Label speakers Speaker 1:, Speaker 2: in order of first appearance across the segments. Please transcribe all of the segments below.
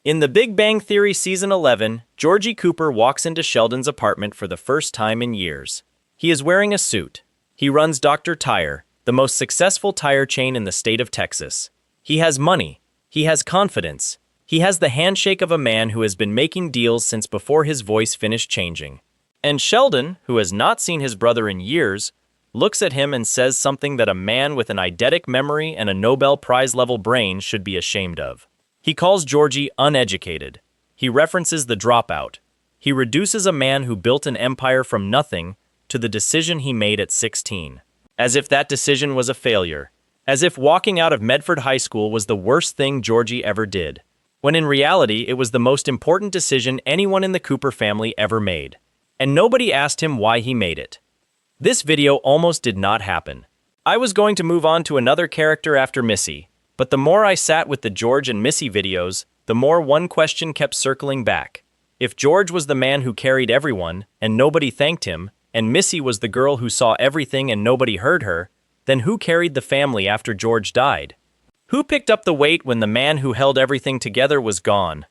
Speaker 1: In The Big Bang Theory Season 11, Georgie Cooper walks into Sheldon's apartment for the first time in years. He is wearing a suit. He runs Dr. Tire, the most successful tire chain in the state of Texas. He has money. He has confidence. He has the handshake of a man who has been making deals since before his voice finished changing. And Sheldon, who has not seen his brother in years, looks at him and says something that a man with an eidetic memory and a Nobel Prize-level brain should be ashamed of. He calls Georgie uneducated. He references the dropout. He reduces a man who built an empire from nothing to the decision he made at 16. As if that decision was a failure. As if walking out of Medford High School was the worst thing Georgie ever did. When in reality, it was the most important decision anyone in the Cooper family ever made. And nobody asked him why he made it. This video almost did not happen. I was going to move on to another character after Missy, but the more I sat with the George and Missy videos, the more one question kept circling back. If George was the man who carried everyone, and nobody thanked him, and Missy was the girl who saw everything and nobody heard her, then who carried the family after George died? Who picked up the weight when the man who held everything together was gone?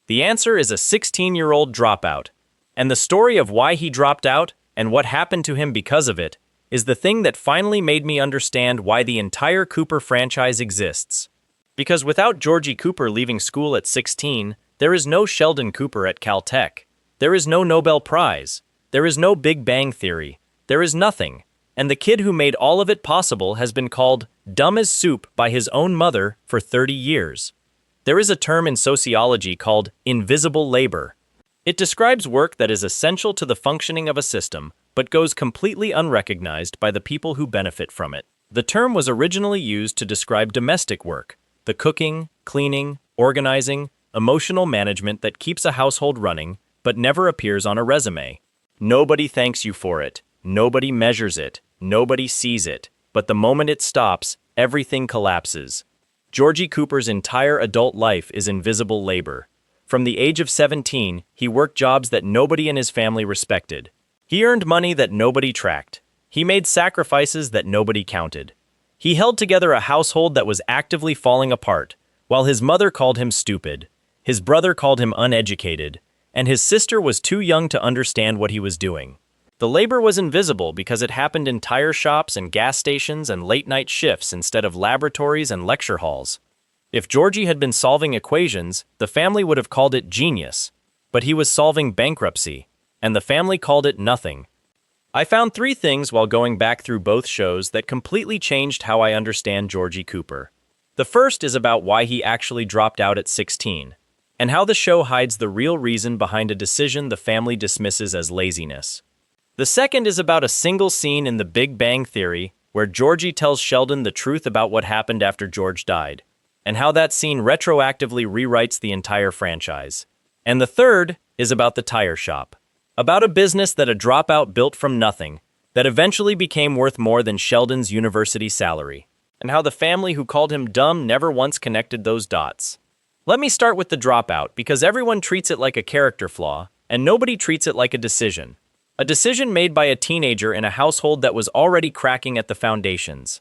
Speaker 1: The answer is a 16-year-old dropout. And the story of why he dropped out and what happened to him because of it is the thing that finally made me understand why the entire Cooper franchise exists. Because without Georgie Cooper leaving school at 16, there is no Sheldon Cooper at Caltech. There is no Nobel Prize. There is no Big Bang Theory. There is nothing. And the kid who made all of it possible has been called dumb as soup by his own mother for 30 years. There is a term in sociology called invisible labor. It describes work that is essential to the functioning of a system, but goes completely unrecognized by the people who benefit from it. The term was originally used to describe domestic work, the cooking, cleaning, organizing, emotional management that keeps a household running, but never appears on a resume. Nobody thanks you for it. Nobody measures it. Nobody sees it. But the moment it stops, everything collapses. Georgie Cooper's entire adult life is invisible labor. From the age of 17, he worked jobs that nobody in his family respected. He earned money that nobody tracked. He made sacrifices that nobody counted. He held together a household that was actively falling apart, while his mother called him stupid, his brother called him uneducated, and his sister was too young to understand what he was doing. The labor was invisible because it happened in tire shops and gas stations and late-night shifts instead of laboratories and lecture halls. If Georgie had been solving equations, the family would have called it genius. But he was solving bankruptcy, and the family called it nothing. I found 3 things while going back through both shows that completely changed how I understand Georgie Cooper. The first is about why he actually dropped out at 16, and how the show hides the real reason behind a decision the family dismisses as laziness. The second is about a single scene in The Big Bang Theory where Georgie tells Sheldon the truth about what happened after George died, and how that scene retroactively rewrites the entire franchise. And the third is about the tire shop. About a business that a dropout built from nothing, that eventually became worth more than Sheldon's university salary, and how the family who called him dumb never once connected those dots. Let me start with the dropout because everyone treats it like a character flaw, and nobody treats it like a decision. A decision made by a teenager in a household that was already cracking at the foundations.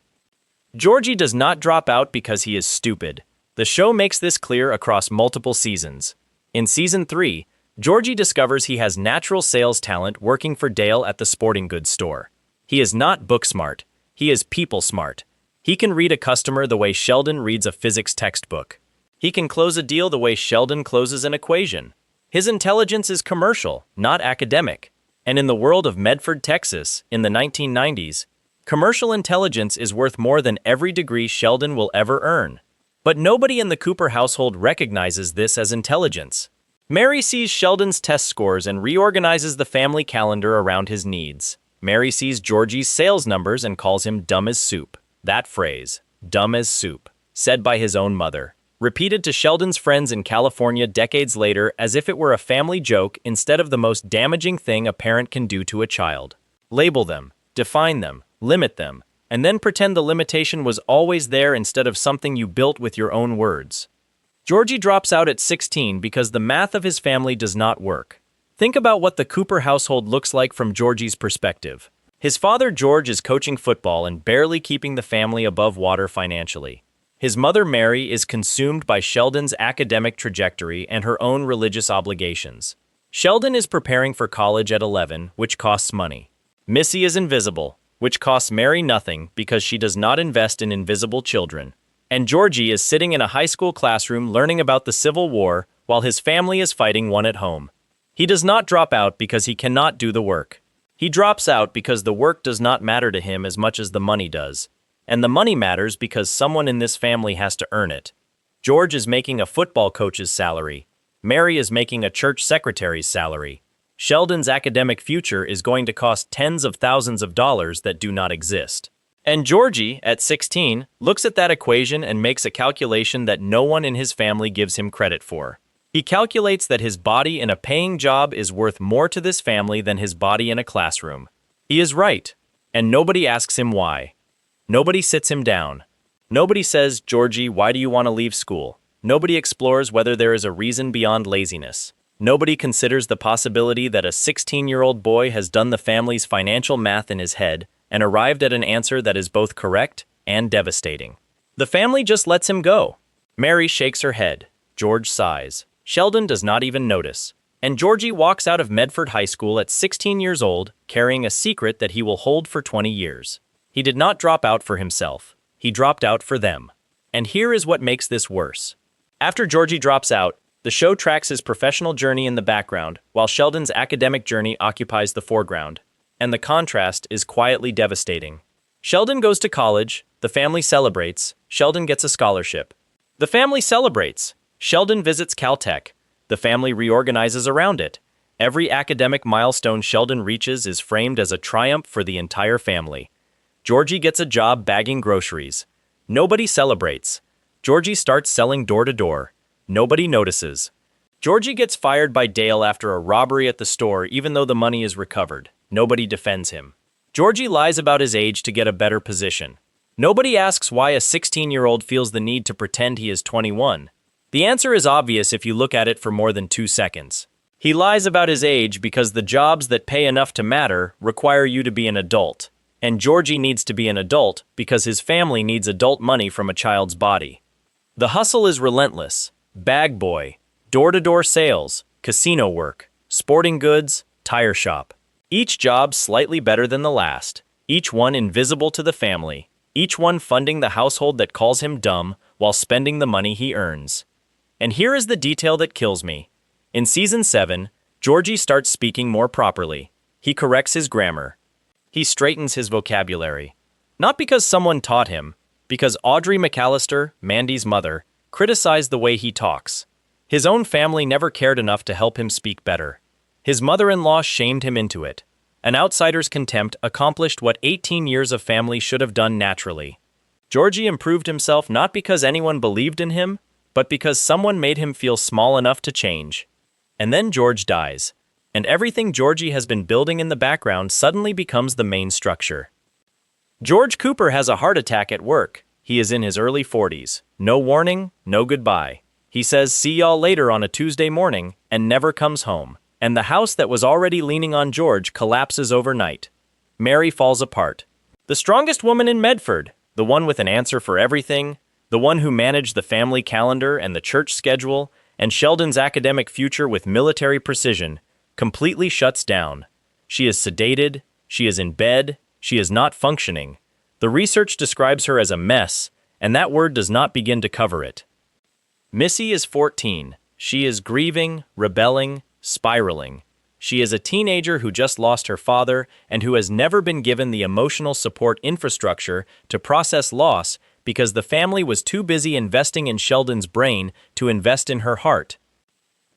Speaker 1: Georgie does not drop out because he is stupid. The show makes this clear across multiple seasons. In Season 3, Georgie discovers he has natural sales talent working for Dale at the sporting goods store. He is not book smart. He is people smart. He can read a customer the way Sheldon reads a physics textbook. He can close a deal the way Sheldon closes an equation. His intelligence is commercial, not academic. And in the world of Medford, Texas, in the 1990s, commercial intelligence is worth more than every degree Sheldon will ever earn. But nobody in the Cooper household recognizes this as intelligence. Mary sees Sheldon's test scores and reorganizes the family calendar around his needs. Mary sees Georgie's sales numbers and calls him dumb as soup. That phrase, dumb as soup, said by his own mother, repeated to Sheldon's friends in California decades later as if it were a family joke instead of the most damaging thing a parent can do to a child. Label them, define them, limit them, and then pretend the limitation was always there instead of something you built with your own words. Georgie drops out at 16 because the math of his family does not work. Think about what the Cooper household looks like from Georgie's perspective. His father George is coaching football and barely keeping the family above water financially. His mother, Mary, is consumed by Sheldon's academic trajectory and her own religious obligations. Sheldon is preparing for college at 11, which costs money. Missy is invisible, which costs Mary nothing because she does not invest in invisible children. And Georgie is sitting in a high school classroom learning about the Civil War while his family is fighting one at home. He does not drop out because he cannot do the work. He drops out because the work does not matter to him as much as the money does. And the money matters because someone in this family has to earn it. George is making a football coach's salary. Mary is making a church secretary's salary. Sheldon's academic future is going to cost tens of thousands of dollars that do not exist. And Georgie, at 16, looks at that equation and makes a calculation that no one in his family gives him credit for. He calculates that his body in a paying job is worth more to this family than his body in a classroom. He is right, and nobody asks him why. Nobody sits him down. Nobody says, "Georgie, why do you want to leave school?" Nobody explores whether there is a reason beyond laziness. Nobody considers the possibility that a 16-year-old boy has done the family's financial math in his head and arrived at an answer that is both correct and devastating. The family just lets him go. Mary shakes her head. George sighs. Sheldon does not even notice. And Georgie walks out of Medford High School at 16 years old, carrying a secret that he will hold for 20 years. He did not drop out for himself. He dropped out for them. And here is what makes this worse. After Georgie drops out, the show tracks his professional journey in the background, while Sheldon's academic journey occupies the foreground. And the contrast is quietly devastating. Sheldon goes to college, the family celebrates, Sheldon gets a scholarship. The family celebrates. Sheldon visits Caltech. The family reorganizes around it. Every academic milestone Sheldon reaches is framed as a triumph for the entire family. Georgie gets a job bagging groceries. Nobody celebrates. Georgie starts selling door to door. Nobody notices. Georgie gets fired by Dale after a robbery at the store even though the money is recovered. Nobody defends him. Georgie lies about his age to get a better position. Nobody asks why a 16-year-old feels the need to pretend he is 21. The answer is obvious if you look at it for more than 2 seconds. He lies about his age because the jobs that pay enough to matter require you to be an adult. And Georgie needs to be an adult because his family needs adult money from a child's body. The hustle is relentless. Bag boy, door-to-door sales, casino work, sporting goods, tire shop. Each job slightly better than the last. Each one invisible to the family. Each one funding the household that calls him dumb while spending the money he earns. And here is the detail that kills me. In season 7, Georgie starts speaking more properly. He corrects his grammar. He straightens his vocabulary. Not because someone taught him, because Audrey McAllister, Mandy's mother, criticized the way he talks. His own family never cared enough to help him speak better. His mother-in-law shamed him into it. An outsider's contempt accomplished what 18 years of family should have done naturally. Georgie improved himself not because anyone believed in him, but because someone made him feel small enough to change. And then George dies, and everything Georgie has been building in the background suddenly becomes the main structure. George Cooper has a heart attack at work. He is in his early 40s. No warning, no goodbye. He says, "See y'all later" on a Tuesday morning, and never comes home. And the house that was already leaning on George collapses overnight. Mary falls apart. The strongest woman in Medford, the one with an answer for everything, the one who managed the family calendar and the church schedule, and Sheldon's academic future with military precision, completely shuts down. She is sedated, she is in bed, she is not functioning. The research describes her as a mess, and that word does not begin to cover it. Missy is 14. She is grieving, rebelling, spiraling. She is a teenager who just lost her father and who has never been given the emotional support infrastructure to process loss because the family was too busy investing in Sheldon's brain to invest in her heart.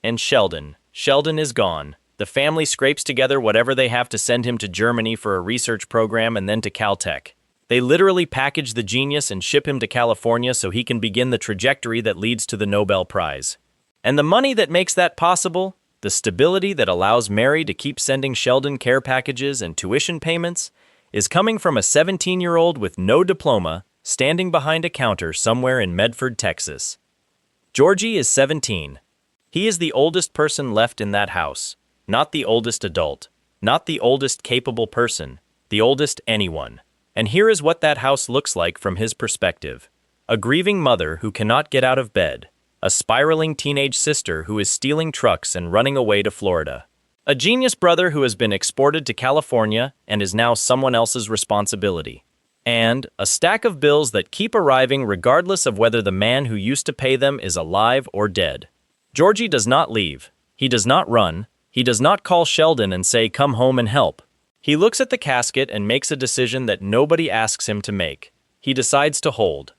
Speaker 1: And Sheldon is gone. The family scrapes together whatever they have to send him to Germany for a research program and then to Caltech. They literally package the genius and ship him to California so he can begin the trajectory that leads to the Nobel Prize. And the money that makes that possible, the stability that allows Mary to keep sending Sheldon care packages and tuition payments, is coming from a 17-year-old with no diploma standing behind a counter somewhere in Medford, Texas. Georgie is 17. He is the oldest person left in that house, not the oldest adult, not the oldest capable person, the oldest anyone. And here is what that house looks like from his perspective. a grieving mother who cannot get out of bed, a spiraling teenage sister who is stealing trucks and running away to Florida, a genius brother who has been exported to California and is now someone else's responsibility, and a stack of bills that keep arriving regardless of whether the man who used to pay them is alive or dead. Georgie does not leave. He does not run. He does not call Sheldon and say, "Come home and help." He looks at the casket and makes a decision that nobody asks him to make. He decides to hold.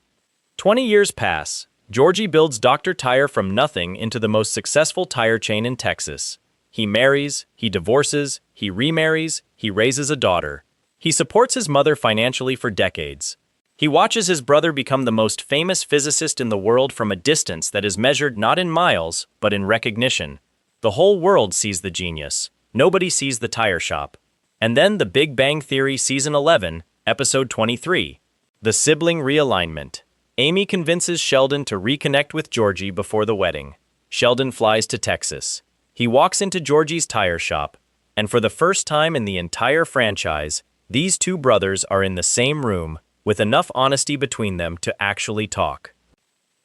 Speaker 1: 20 years pass. Georgie builds Dr. Tire from nothing into the most successful tire chain in Texas. He marries, he divorces, he remarries, he raises a daughter. He supports his mother financially for decades. He watches his brother become the most famous physicist in the world from a distance that is measured not in miles, but in recognition. The whole world sees the genius. Nobody sees the tire shop. And then The Big Bang Theory Season 11, Episode 23, The Sibling Realignment. Amy convinces Sheldon to reconnect with Georgie before the wedding. Sheldon flies to Texas. He walks into Georgie's tire shop, and for the first time in the entire franchise, these two brothers are in the same room, with enough honesty between them to actually talk.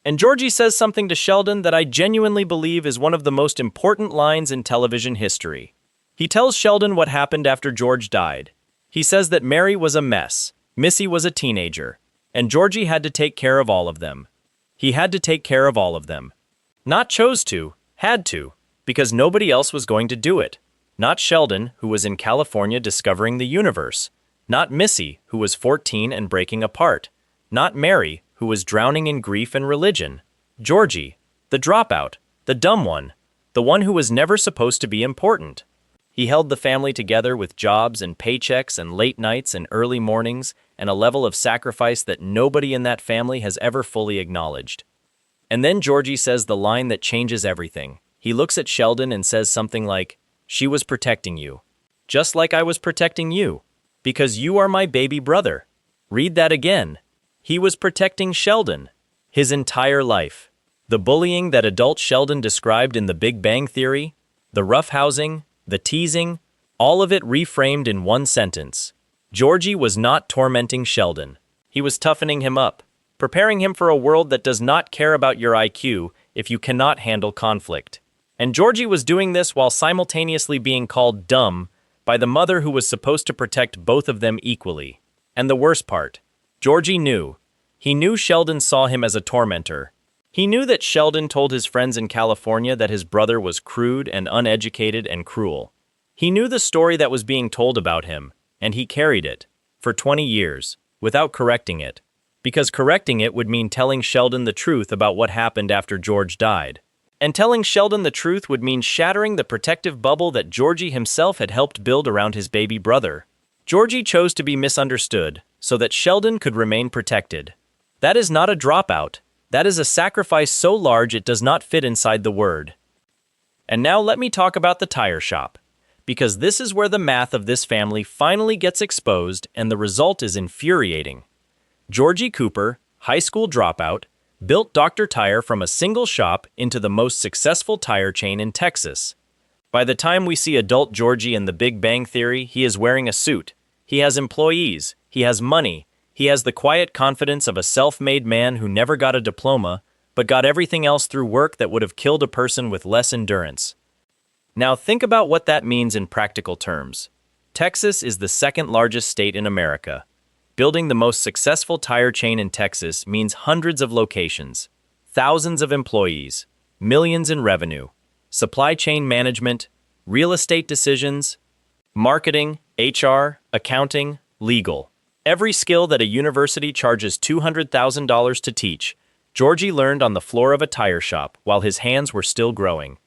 Speaker 1: And Georgie says something to Sheldon that I genuinely believe is one of the most important lines in television history. He tells Sheldon what happened after George died. He says that Mary was a mess, Missy was a teenager, and Georgie had to take care of all of them. He had to take care of all of them. Not chose to, had to, because nobody else was going to do it. Not Sheldon, who was in California discovering the universe. Not Missy, who was 14 and breaking apart. Not Mary, who was drowning in grief and religion. Georgie, the dropout, the dumb one, the one who was never supposed to be important. He held the family together with jobs and paychecks and late nights and early mornings and a level of sacrifice that nobody in that family has ever fully acknowledged. And then Georgie says the line that changes everything. He looks at Sheldon and says something like, "She was protecting you. Just like I was protecting you. Because you are my baby brother." Read that again. He was protecting Sheldon. His entire life. The bullying that adult Sheldon described in The Big Bang Theory, the roughhousing, the teasing, all of it reframed in one sentence. Georgie was not tormenting Sheldon. He was toughening him up, preparing him for a world that does not care about your IQ if you cannot handle conflict. And Georgie was doing this while simultaneously being called dumb by the mother who was supposed to protect both of them equally. And the worst part, Georgie knew. He knew Sheldon saw him as a tormentor. He knew that Sheldon told his friends in California that his brother was crude and uneducated and cruel. He knew the story that was being told about him, and he carried it, for 20 years, without correcting it. Because correcting it would mean telling Sheldon the truth about what happened after George died. And telling Sheldon the truth would mean shattering the protective bubble that Georgie himself had helped build around his baby brother. Georgie chose to be misunderstood, so that Sheldon could remain protected. That is not a dropout. That is a sacrifice so large it does not fit inside the word. And now let me talk about the tire shop. Because this is where the math of this family finally gets exposed and the result is infuriating. Georgie Cooper, high school dropout, built Dr. Tire from a single shop into the most successful tire chain in Texas. By the time we see adult Georgie in The Big Bang Theory, he is wearing a suit. He has employees. He has money. He has the quiet confidence of a self-made man who never got a diploma, but got everything else through work that would have killed a person with less endurance. Now think about what that means in practical terms. Texas is the second largest state in America. Building the most successful tire chain in Texas means hundreds of locations, thousands of employees, millions in revenue, supply chain management, real estate decisions, marketing, HR, accounting, legal. Every skill that a university charges $200,000 to teach, Georgie learned on the floor of a tire shop while his hands were still growing.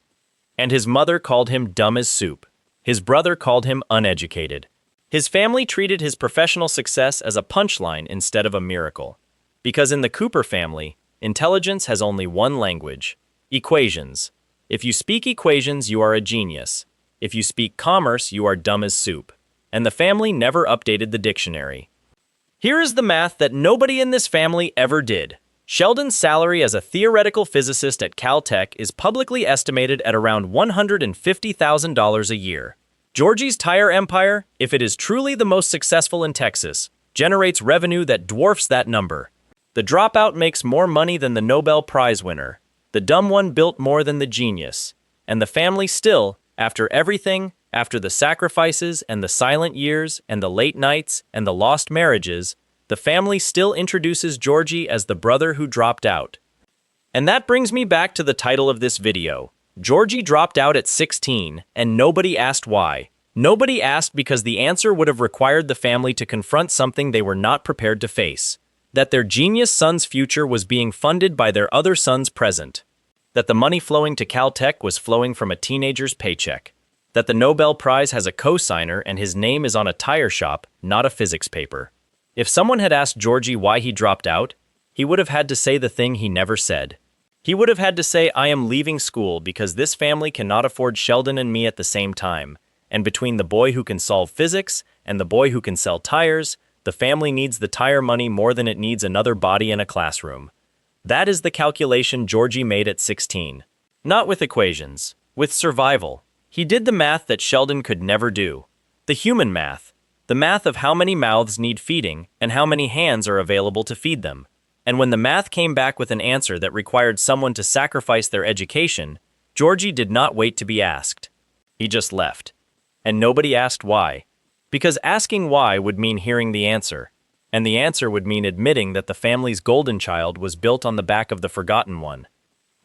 Speaker 1: And his mother called him dumb as soup. His brother called him uneducated. His family treated his professional success as a punchline instead of a miracle. Because in the Cooper family, intelligence has only one language: equations. If you speak equations, you are a genius. If you speak commerce, you are dumb as soup. And the family never updated the dictionary. Here is the math that nobody in this family ever did. Sheldon's salary as a theoretical physicist at Caltech is publicly estimated at around $150,000 a year. Georgie's tire empire, if it is truly the most successful in Texas, generates revenue that dwarfs that number. The dropout makes more money than the Nobel Prize winner. The dumb one built more than the genius. And the family still, after everything, after the sacrifices and the silent years and the late nights and the lost marriages, the family still introduces Georgie as the brother who dropped out. And that brings me back to the title of this video. Georgie dropped out at 16, and nobody asked why. Nobody asked because the answer would have required the family to confront something they were not prepared to face. That their genius son's future was being funded by their other son's present. That the money flowing to Caltech was flowing from a teenager's paycheck. That the Nobel Prize has a co-signer and his name is on a tire shop, not a physics paper. If someone had asked Georgie why he dropped out, he would have had to say the thing he never said. He would have had to say, I am leaving school because this family cannot afford Sheldon and me at the same time. And between the boy who can solve physics and the boy who can sell tires, the family needs the tire money more than it needs another body in a classroom. That is the calculation Georgie made at 16. Not with equations, with survival. He did the math that Sheldon could never do. The human math. The math of how many mouths need feeding and how many hands are available to feed them. And when the math came back with an answer that required someone to sacrifice their education, Georgie did not wait to be asked. He just left. And nobody asked why. Because asking why would mean hearing the answer. And the answer would mean admitting that the family's golden child was built on the back of the forgotten one.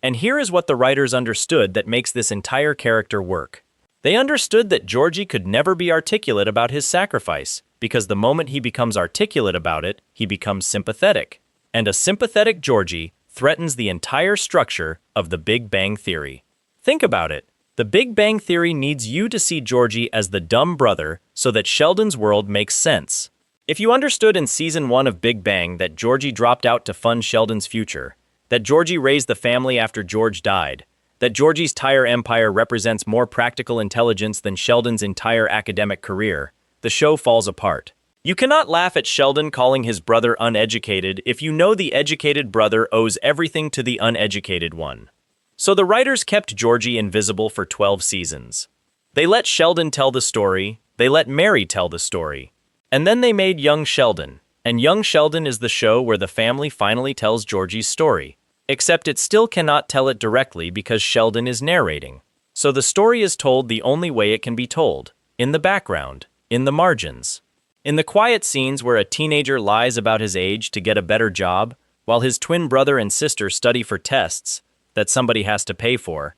Speaker 1: And here is what the writers understood that makes this entire character work. They understood that Georgie could never be articulate about his sacrifice, because the moment he becomes articulate about it, he becomes sympathetic. And a sympathetic Georgie threatens the entire structure of the Big Bang Theory. Think about it. The Big Bang Theory needs you to see Georgie as the dumb brother so that Sheldon's world makes sense. If you understood in Season 1 of Big Bang that Georgie dropped out to fund Sheldon's future, that Georgie raised the family after George died, that Georgie's tire empire represents more practical intelligence than Sheldon's entire academic career, the show falls apart. You cannot laugh at Sheldon calling his brother uneducated if you know the educated brother owes everything to the uneducated one. So the writers kept Georgie invisible for 12 seasons. They let Sheldon tell the story, they let Mary tell the story. And then they made Young Sheldon. And Young Sheldon is the show where the family finally tells Georgie's story. Except it still cannot tell it directly because Sheldon is narrating. So the story is told the only way it can be told. In the background. In the margins. In the quiet scenes where a teenager lies about his age to get a better job, while his twin brother and sister study for tests that somebody has to pay for,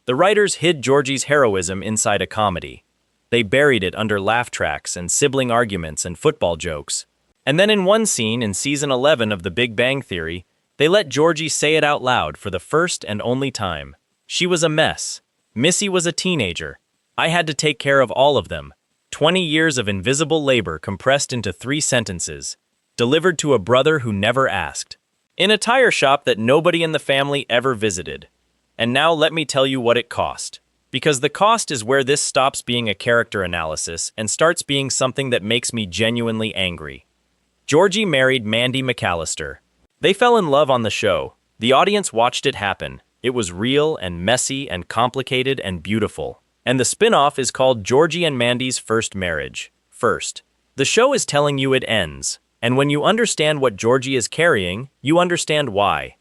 Speaker 1: the writers hid Georgie's heroism inside a comedy. They buried it under laugh tracks and sibling arguments and football jokes. And then in one scene in Season 11 of The Big Bang Theory, they let Georgie say it out loud for the first and only time. She was a mess. Missy was a teenager. I had to take care of all of them. 20 years of invisible labor compressed into 3 sentences, delivered to a brother who never asked. In a tire shop that nobody in the family ever visited. And now let me tell you what it cost. Because the cost is where this stops being a character analysis and starts being something that makes me genuinely angry. Georgie married Mandy McAllister. They fell in love on the show. The audience watched it happen. It was real and messy and complicated and beautiful. And the spin-off is called Georgie and Mandy's First Marriage. First, the show is telling you it ends. And when you understand what Georgie is carrying, you understand why.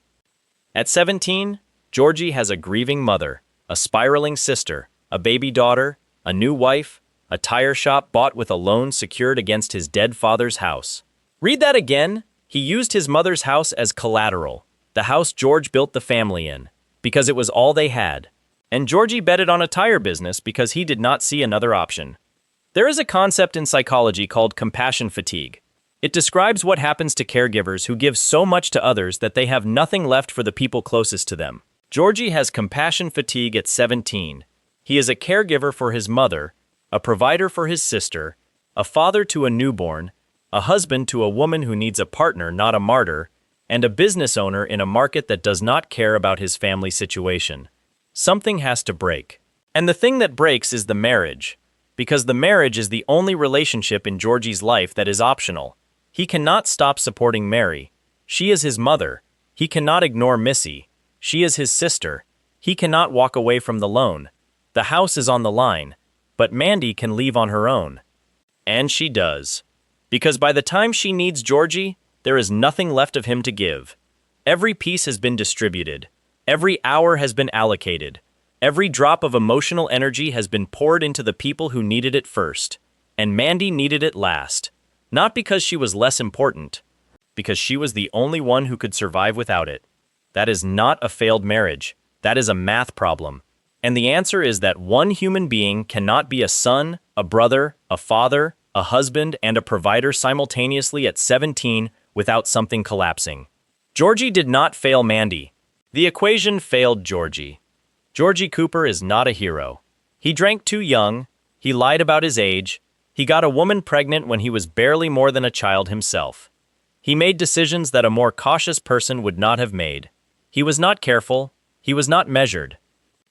Speaker 1: At 17, Georgie has a grieving mother, a spiraling sister, a baby daughter, a new wife, a tire shop bought with a loan secured against his dead father's house. Read that again. He used his mother's house as collateral, the house George built the family in, because it was all they had. And Georgie betted on a tire business because he did not see another option. There is a concept in psychology called compassion fatigue. It describes what happens to caregivers who give so much to others that they have nothing left for the people closest to them. Georgie has compassion fatigue at 17. He is a caregiver for his mother, a provider for his sister, a father to a newborn, a husband to a woman who needs a partner, not a martyr, and a business owner in a market that does not care about his family situation. Something has to break. And the thing that breaks is the marriage, because the marriage is the only relationship in Georgie's life that is optional. He cannot stop supporting Mary. She is his mother. He cannot ignore Missy. She is his sister. He cannot walk away from the loan. The house is on the line, but Mandy can leave on her own. And she does. Because by the time she needs Georgie, There is nothing left of him to give. Every piece has been distributed. Every hour has been allocated. Every drop of emotional energy has been poured into the people who needed it first. And Mandy needed it last. Not because she was less important, because she was the only one who could survive without it. That is not a failed marriage. That is a math problem. And the answer is that one human being cannot be a son, a brother, a father, a husband, and a provider simultaneously at 17 without something collapsing. Georgie did not fail Mandy. The equation failed Georgie. Georgie Cooper is not a hero. He drank too young. He lied about his age. He got a woman pregnant when he was barely more than a child himself. He made decisions that a more cautious person would not have made. He was not careful. He was not measured.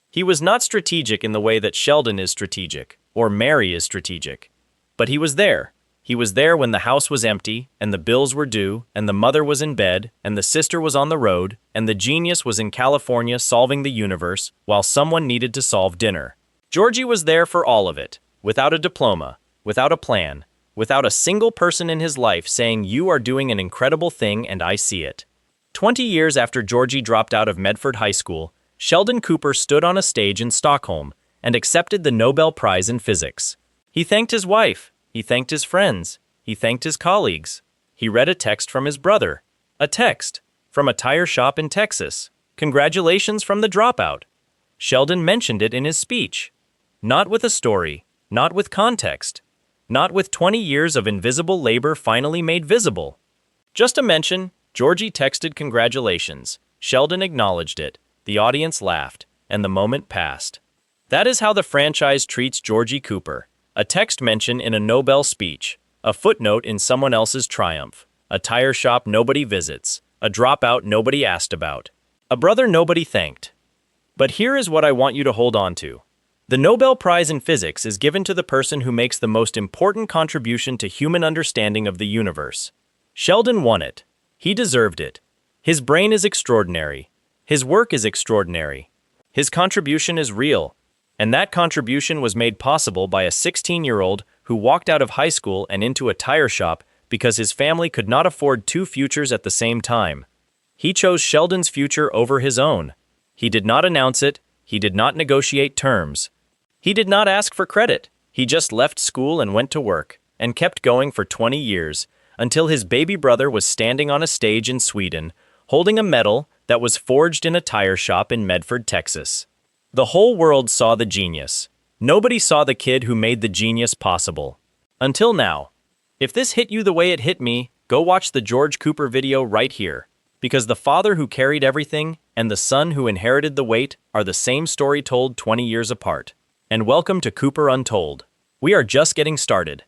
Speaker 1: He was not strategic in the way that Sheldon is strategic, or Mary is strategic. But he was there. He was there when the house was empty, and the bills were due, and the mother was in bed, and the sister was on the road, and the genius was in California solving the universe, while someone needed to solve dinner. Georgie was there for all of it, without a diploma, without a plan, without a single person in his life saying, "You are doing an incredible thing and I see it." 20 years after Georgie dropped out of Medford High School, Sheldon Cooper stood on a stage in Stockholm and accepted the Nobel Prize in Physics. He thanked his wife. He thanked his friends. He thanked his colleagues. He read a text from his brother. A text from a tire shop in Texas. Congratulations from the dropout. Sheldon mentioned it in his speech. Not with a story, not with context, not with 20 years of invisible labor finally made visible. Just a mention. Georgie texted congratulations. Sheldon acknowledged it. The audience laughed, and the moment passed. That is how the franchise treats Georgie Cooper. A text mention in a Nobel speech, a footnote in someone else's triumph, a tire shop nobody visits, a dropout nobody asked about, a brother nobody thanked. But here is what I want you to hold on to. The Nobel Prize in Physics is given to the person who makes the most important contribution to human understanding of the universe. Sheldon won it. He deserved it. His brain is extraordinary. His work is extraordinary. His contribution is real. And that contribution was made possible by a 16-year-old who walked out of high school and into a tire shop because his family could not afford two futures at the same time. He chose Sheldon's future over his own. He did not announce it. He did not negotiate terms. He did not ask for credit. He just left school and went to work, and kept going for 20 years, until his baby brother was standing on a stage in Sweden, holding a medal that was forged in a tire shop in Medford, Texas. The whole world saw the genius. Nobody saw the kid who made the genius possible. Until now. If this hit you the way it hit me, go watch the George Cooper video right here. Because the father who carried everything and the son who inherited the weight are the same story told 20 years apart. And welcome to Cooper Untold. We are just getting started.